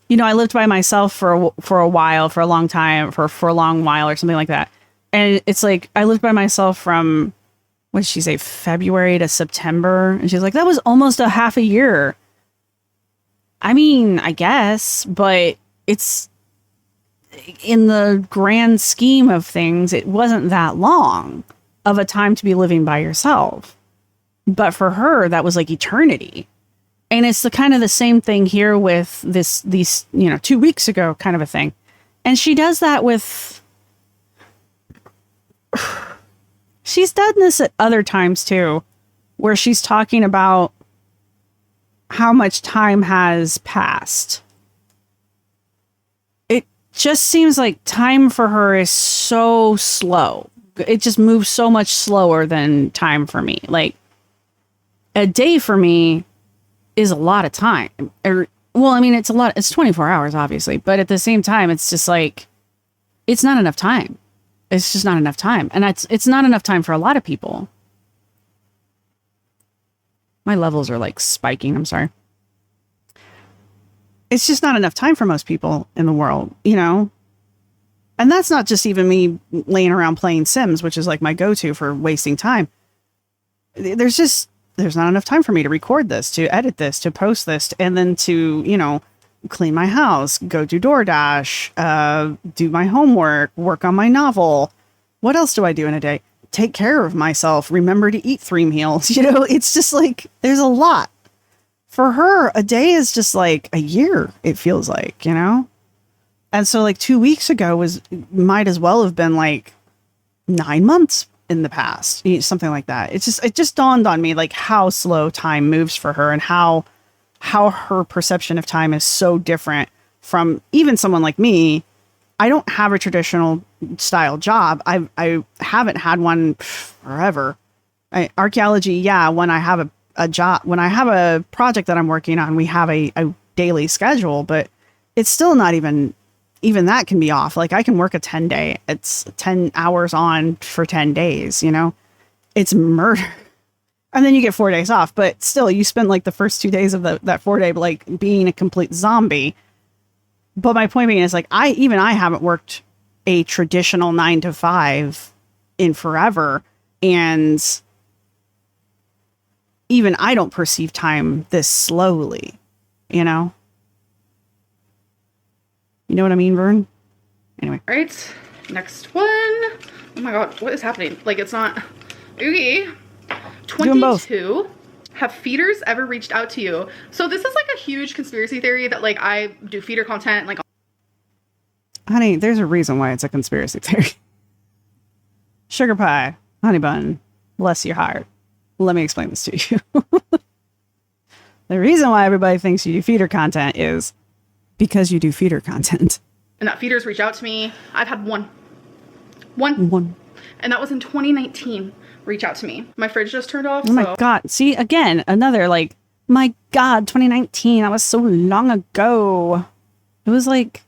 lived by myself for a while, for a long time, for a long while or something like that. And it's like, I lived by myself from, what did she say, February to September? And she's like, that was almost a half a year. I mean, I guess, but it's in the grand scheme of things, it wasn't that long of a time to be living by yourself. But for her, that was like eternity. And it's the kind of the same thing here with these 2 weeks ago kind of a thing. And she does that with, she's done this at other times too, where she's talking about how much time has passed. It just seems like time for her is so slow. It just moves so much slower than time for me. Like a day for me is a lot of time. Well, I mean, it's a lot. It's 24 hours, obviously. But at the same time, it's just like, it's not enough time. It's just not enough time. And it's not enough time for a lot of people. My levels are like spiking. I'm sorry. It's just not enough time for most people in the world, And that's not just even me laying around playing Sims, which is like my go-to for wasting time. There's not enough time for me to record this, to edit this, to post this, and then to, clean my house, go do DoorDash, do my homework, work on my novel. What else do I do in a day? Take care of myself, remember to eat 3 meals. It's just like, there's a lot. For her, a day is just like a year, it feels like, And so like 2 weeks ago might as well have been like 9 months in the past, something like that. It just dawned on me like how slow time moves for her and how her perception of time is so different from even someone like me. I don't have a traditional style job. I haven't had one forever. Archaeology, yeah, when I have a job, when I have a project that I'm working on, we have a daily schedule, but it's still not even that can be off. Like I can work a 10-day. It's 10 hours on for 10 days, It's murder. And then you get 4 days off, but still you spend like the first 2 days of that 4 day, like being a complete zombie. But my point being is like, I haven't worked a traditional 9 to 5 in forever. And even I don't perceive time this slowly, you know? You know what I mean, Vern? Anyway. All right, next one. Oh my God, what is happening? Like, it's not, okay. 22. Have feeders ever reached out to you? So this is like a huge conspiracy theory that like I do feeder content. Like, honey, there's a reason why it's a conspiracy theory. Sugar pie, honey bun, bless your heart. Let me explain this to you. The reason why everybody thinks you do feeder content is because you do feeder content. And that feeders reach out to me. I've had one. And that was in 2019. Reach out to me. My fridge just turned off. Oh my God. See, again, another like, my God, 2019. That was so long ago. It was like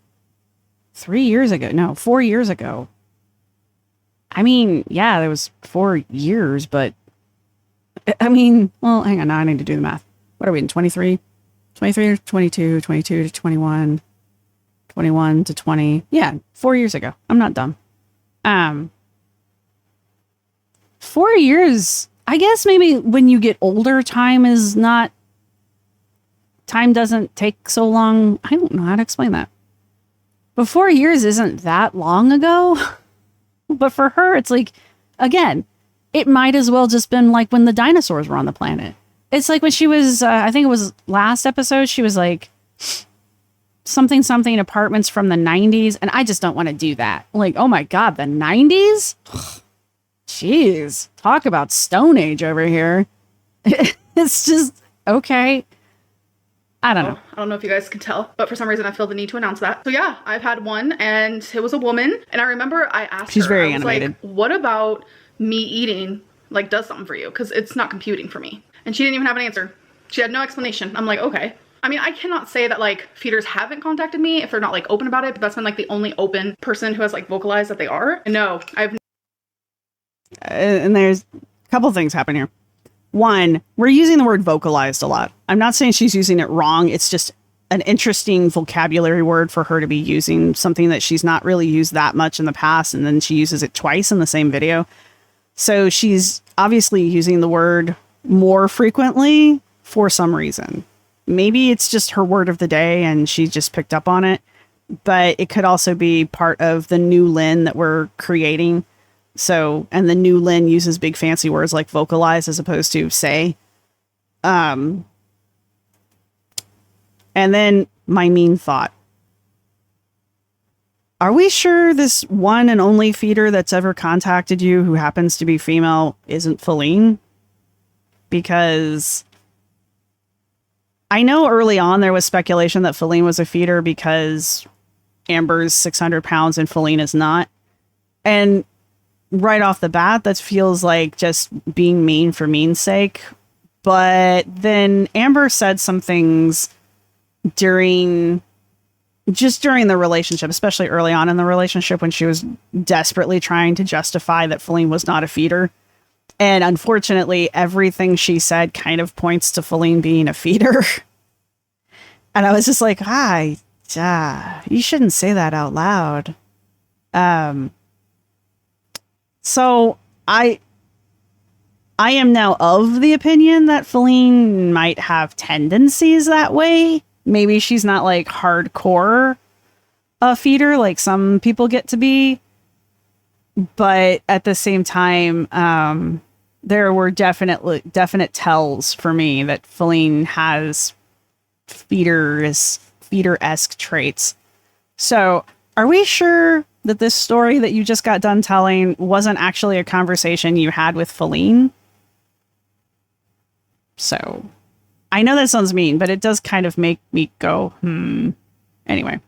3 years ago. No, 4 years ago. I mean, yeah, there was 4 years, but I mean, well, hang on. Now I need to do the math. What are we in 23? 23 to 22, 22 to 21, 21 to 20. Yeah, 4 years ago. I'm not dumb. 4 years, I guess maybe when you get older, time doesn't take so long. I don't know how to explain that. But 4 years isn't that long ago. But for her, it's like, again, it might as well just been like when the dinosaurs were on the planet. It's like when she was, I think it was last episode, she was like, something apartments from the 90s. And I just don't want to do that. Like, oh my God, the 90s? Jeez, talk about Stone Age over here. It's just, okay. I don't know. I don't know if you guys can tell, but for some reason I feel the need to announce that. So yeah, I've had one and it was a woman. And I remember I asked her, she's very I was animated. like, what about me eating like does something for you? Because it's not computing for me. And she didn't even have an answer. She had no explanation. I'm like, okay. I mean, I cannot say that like feeders haven't contacted me if they're not like open about it, but that's been like the only open person who has like vocalized that they are. And no, I've and there's a couple things happen here. One, we're using the word vocalized a lot. I'm not saying she's using it wrong. It's just an interesting vocabulary word for her to be using, something that she's not really used that much in the past. And then she uses it twice in the same video. So she's obviously using the word more frequently for some reason. Maybe it's just her word of the day and she just picked up on it. But it could also be part of the new Lynn that we're creating. So, and the new Lynn uses big fancy words like vocalize as opposed to say. And then my mean thought. Are we sure this one and only feeder that's ever contacted you who happens to be female isn't Feline? Because I know early on there was speculation that Feline was a feeder because Amber's 600 pounds and Feline is not. And right off the bat, that feels like just being mean for mean's sake. But then Amber said some things during the relationship, especially early on in the relationship when she was desperately trying to justify that Feline was not a feeder. And unfortunately, everything she said kind of points to Feline being a feeder. And I was just like, you shouldn't say that out loud. So I am now of the opinion that Feline might have tendencies that way. Maybe she's not like hardcore a feeder like some people get to be. But at the same time, there were definite tells for me that Feline has feeder-esque traits. So are we sure that this story that you just got done telling wasn't actually a conversation you had with Feline? So I know that sounds mean, but it does kind of make me go, Anyway.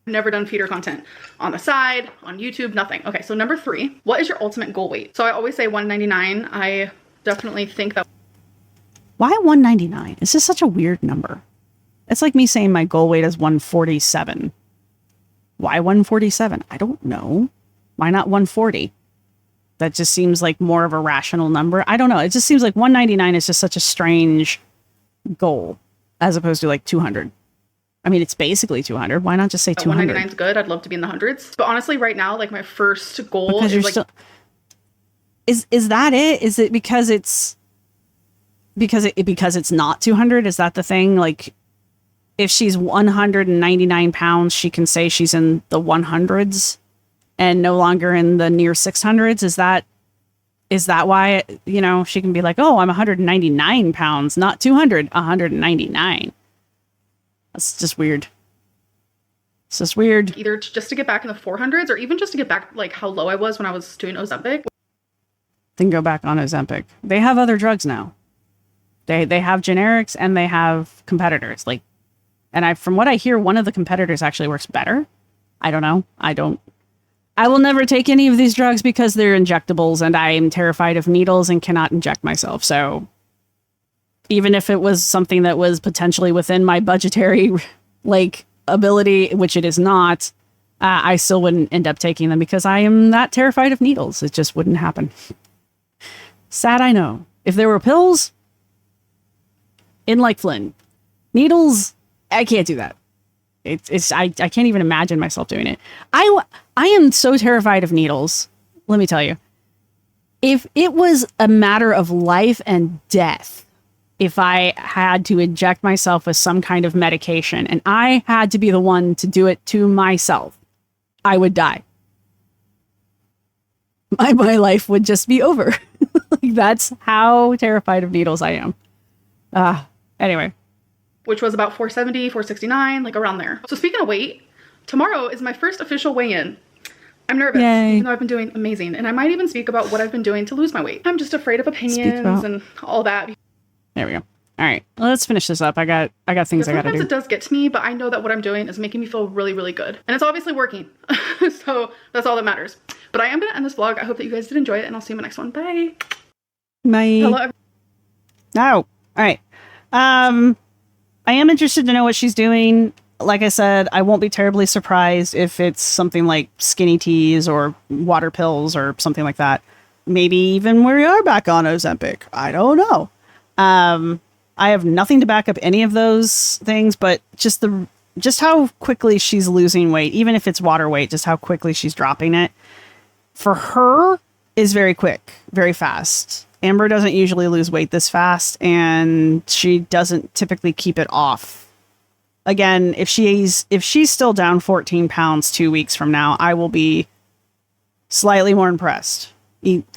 Never done feeder content on the side, on YouTube, nothing. Okay, so number 3, what is your ultimate goal weight? So I always say 199. I definitely think that. Why 199? It's just such a weird number. It's like me saying my goal weight is 147. Why 147? I don't know. Why not 140? That just seems like more of a rational number. I don't know. It just seems like 199 is just such a strange goal as opposed to like 200. I mean, it's basically 200. Why not just say 200? 199 is good. I'd love to be in the hundreds. But honestly, right now, like my first goal is like. Is that it? Is it because it's because it's not 200. Is that the thing? Like, if she's 199 pounds, she can say she's in the 100s and no longer in the near 600s. Is that why, you know, she can be like, oh, I'm 199 pounds, not 200, 199. That's just weird. It's just weird. Either just to get back in the 400s or even just to get back like how low I was when I was doing Ozempic. Then go back on Ozempic. They have other drugs now. They have generics and they have competitors. Like, and from what I hear, one of the competitors actually works better. I don't know. I will never take any of these drugs because they're injectables and I am terrified of needles and cannot inject myself. So even if it was something that was potentially within my budgetary like ability, which it is not, I still wouldn't end up taking them because I am that terrified of needles. It just wouldn't happen. Sad, I know. If there were pills, in like Flynn, needles, I can't do that. I can't even imagine myself doing it. I am so terrified of needles. Let me tell you, if it was a matter of life and death, if I had to inject myself with some kind of medication and I had to be the one to do it to myself, I would die. My life would just be over. Like, that's how terrified of needles I am. Anyway. Which was about 470, 469, like around there. So speaking of weight, tomorrow is my first official weigh-in. I'm nervous, even though I've been doing amazing. And I might even speak about what I've been doing to lose my weight. I'm just afraid of opinions and all that. There we go. All right, let's finish this up. I got things I gotta do. Sometimes it does get to me, but I know that what I'm doing is making me feel really, really good. And it's obviously working. So that's all that matters. But I am gonna end this vlog. I hope that you guys did enjoy it and I'll see you in my next one. Bye. Bye. Hello. Oh, all right. I am interested to know what she's doing. Like I said, I won't be terribly surprised if it's something like skinny teas or water pills or something like that. Maybe even we are back on Ozempic. I don't know. I have nothing to back up any of those things, but just how quickly she's losing weight, even if it's water weight, just how quickly she's dropping it for her is very quick, very fast. Amber doesn't usually lose weight this fast, and she doesn't typically keep it off. Again, if she's still down 14 pounds 2 weeks from now, I will be slightly more impressed.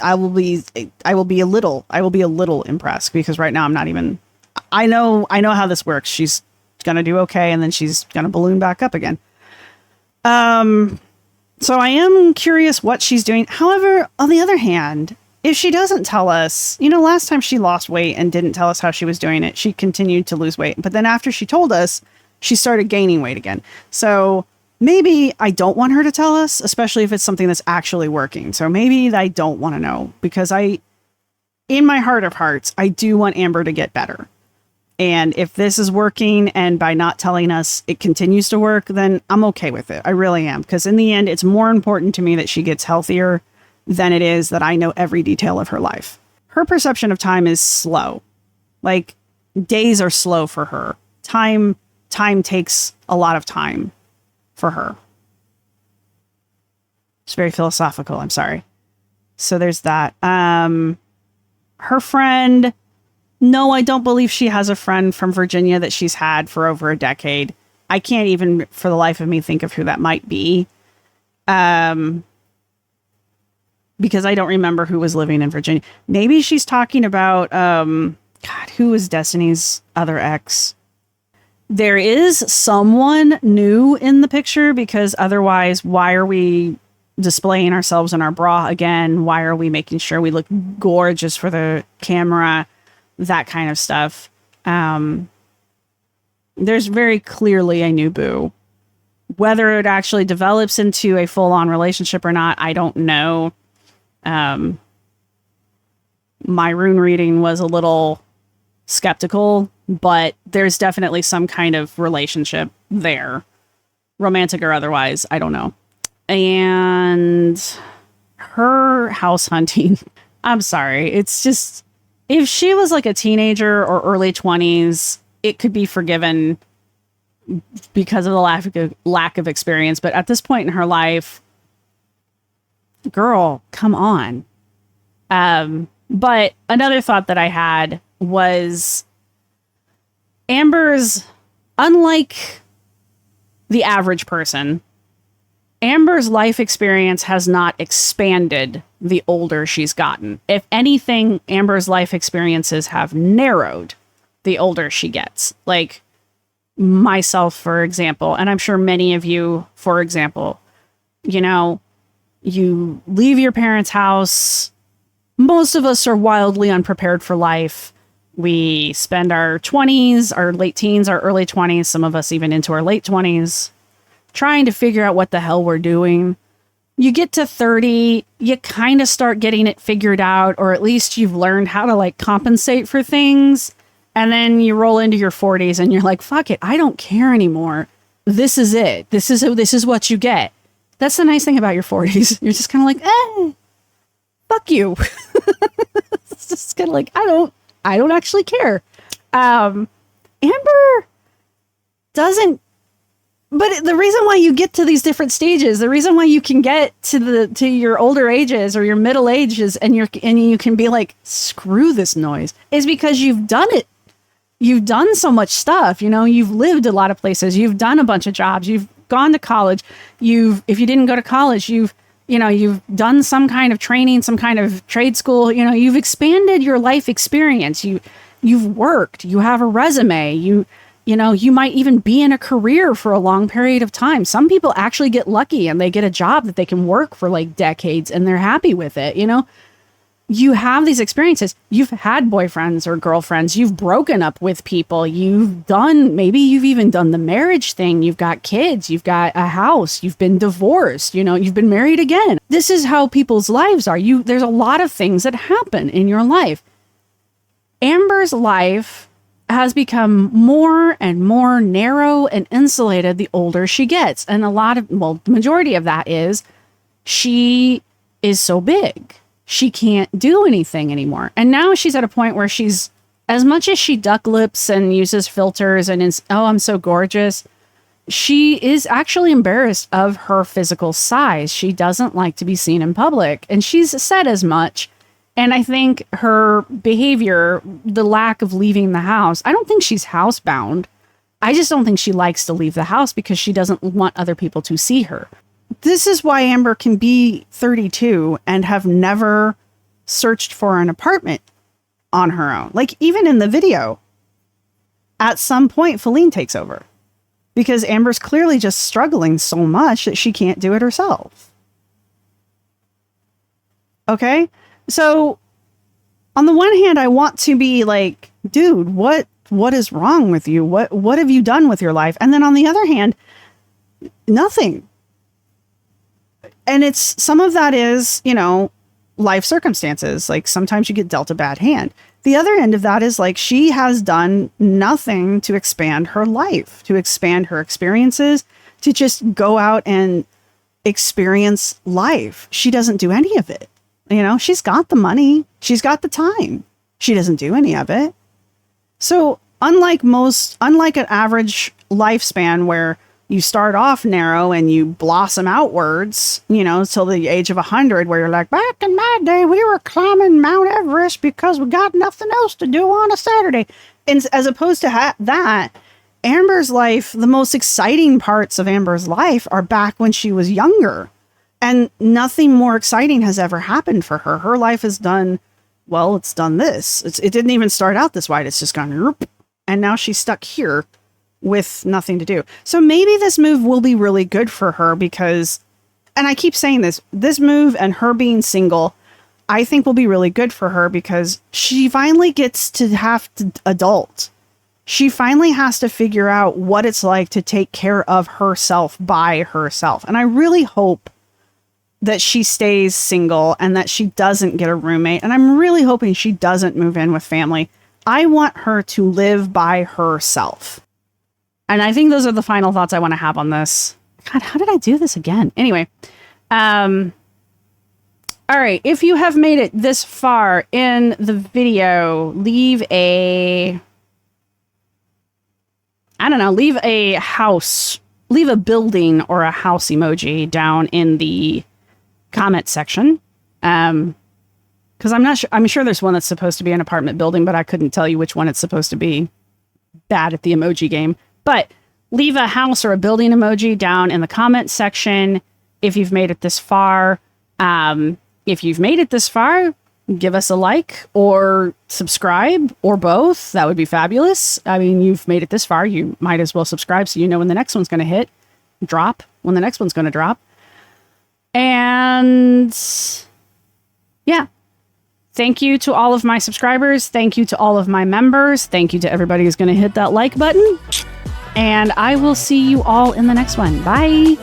I will be a little impressed because right now I'm not even. I know how this works. She's gonna do okay, and then she's gonna balloon back up again. So I am curious what she's doing. However, on the other hand, if she doesn't tell us, last time she lost weight and didn't tell us how she was doing it, she continued to lose weight. But then after she told us, she started gaining weight again. So maybe I don't want her to tell us, especially if it's something that's actually working. So maybe I don't want to know because in my heart of hearts, I do want Amber to get better. And if this is working and by not telling us it continues to work, then I'm okay with it. I really am. Because in the end, it's more important to me that she gets healthier than it is that I know every detail of her life. Her perception of time is slow. Like, days are slow for her. Time takes a lot of time for her. It's very philosophical. I'm sorry. So there's that. Her friend. No, I don't believe she has a friend from Virginia that she's had for over a decade. I can't even for the life of me think of who that might be. Because I don't remember who was living in Virginia. Maybe she's talking about, who was Destiny's other ex? There is someone new in the picture because otherwise, why are we displaying ourselves in our bra again? Why are we making sure we look gorgeous for the camera? That kind of stuff. There's very clearly a new boo. Whether it actually develops into a full-on relationship or not, I don't know. My rune reading was a little skeptical, but there's definitely some kind of relationship there. Romantic or otherwise, I don't know. And her house hunting, I'm sorry. It's just, if she was like a teenager or early 20s, it could be forgiven because of the lack of experience. But at this point in her life, girl, come on. But another thought that I had was Amber's, unlike the average person, Amber's life experience has not expanded the older she's gotten. If anything, Amber's life experiences have narrowed the older she gets. Like myself, for example, and I'm sure many of you, for example, you know, you leave your parents' house. Most of us are wildly unprepared for life. We spend our 20s, our late teens, our early 20s, some of us even into our late 20s, trying to figure out what the hell we're doing. You get to 30, you kind of start getting it figured out, or at least you've learned how to like compensate for things. And then you roll into your 40s and you're like, fuck it, I don't care anymore. This is it. This is what you get. That's the nice thing about your 40s. You're just kind of like, fuck you. It's just kind of like, I don't actually care. Amber doesn't. But the reason why you get to these different stages, the reason why you can get to your older ages or your middle ages and you can be like, screw this noise, is because you've done it. You've done so much stuff, you know, you've lived a lot of places, you've done a bunch of jobs, you've gone to college, if you didn't go to college, you've done some kind of training, some kind of trade school, you know, you've expanded your life experience, you've worked, you have a resume, you know, you might even be in a career for a long period of time. Some people actually get lucky and they get a job that they can work for like decades and they're happy with it, you know. You have these experiences. You've had boyfriends or girlfriends. You've broken up with people. Maybe you've even done the marriage thing. You've got kids. You've got a house. You've been divorced. You know, you've been married again. This is how people's lives are. There's a lot of things that happen in your life. Amber's life has become more and more narrow and insulated the older she gets. And the majority of that is she is so big. She can't do anything anymore. And now she's at a point where she's, as much as she duck lips and uses filters and is, oh, I'm so gorgeous, she is actually embarrassed of her physical size. She doesn't like to be seen in public. And she's said as much. And I think her behavior, the lack of leaving the house, I don't think she's housebound. I just don't think she likes to leave the house because she doesn't want other people to see her. This is why Amber can be 32 and have never searched for an apartment on her own. Like, even in the video, at some point, Feline takes over because Amber's clearly just struggling so much that she can't do it herself. Okay? So, on the one hand, I want to be like, dude, what is wrong with you? What have you done with your life? And then on the other hand, nothing. And it's, some of that is, you know, life circumstances. Like sometimes you get dealt a bad hand. The other end of that is like, she has done nothing to expand her life, to expand her experiences, to just go out and experience life. She doesn't do any of it. You know, she's got the money. She's got the time. She doesn't do any of it. So unlike an average lifespan where you start off narrow and you blossom outwards, you know, till the age of 100, where you're like, back in my day, we were climbing Mount Everest because we got nothing else to do on a Saturday. And as opposed to that, Amber's life, the most exciting parts of Amber's life are back when she was younger. And nothing more exciting has ever happened for her. Her life has done, well, it's done this. It didn't even start out this wide. It's just gone, and now she's stuck here with nothing to do. So maybe this move will be really good for her because, and I keep saying this move and her being single, I think will be really good for her because she finally gets to have to adult. She finally has to figure out what it's like to take care of herself by herself. And I really hope that she stays single and that she doesn't get a roommate. And I'm really hoping she doesn't move in with family. I want her to live by herself. And I think those are the final thoughts I want to have on this. God, how did I do this again? Anyway. All right. If you have made it this far in the video, leave a building or a house emoji down in the comment section. Because I'm not sure. I'm sure there's one that's supposed to be an apartment building, but I couldn't tell you which one it's supposed to be. Bad at the emoji game. But leave a house or a building emoji down in the comment section if you've made it this far. If you've made it this far, give us a like or subscribe or both. That would be fabulous. I mean, you've made it this far. You might as well subscribe so you know when the next one's going to drop, when the next one's going to drop. And yeah. Thank you to all of my subscribers. Thank you to all of my members. Thank you to everybody who's going to hit that like button. And I will see you all in the next one. Bye.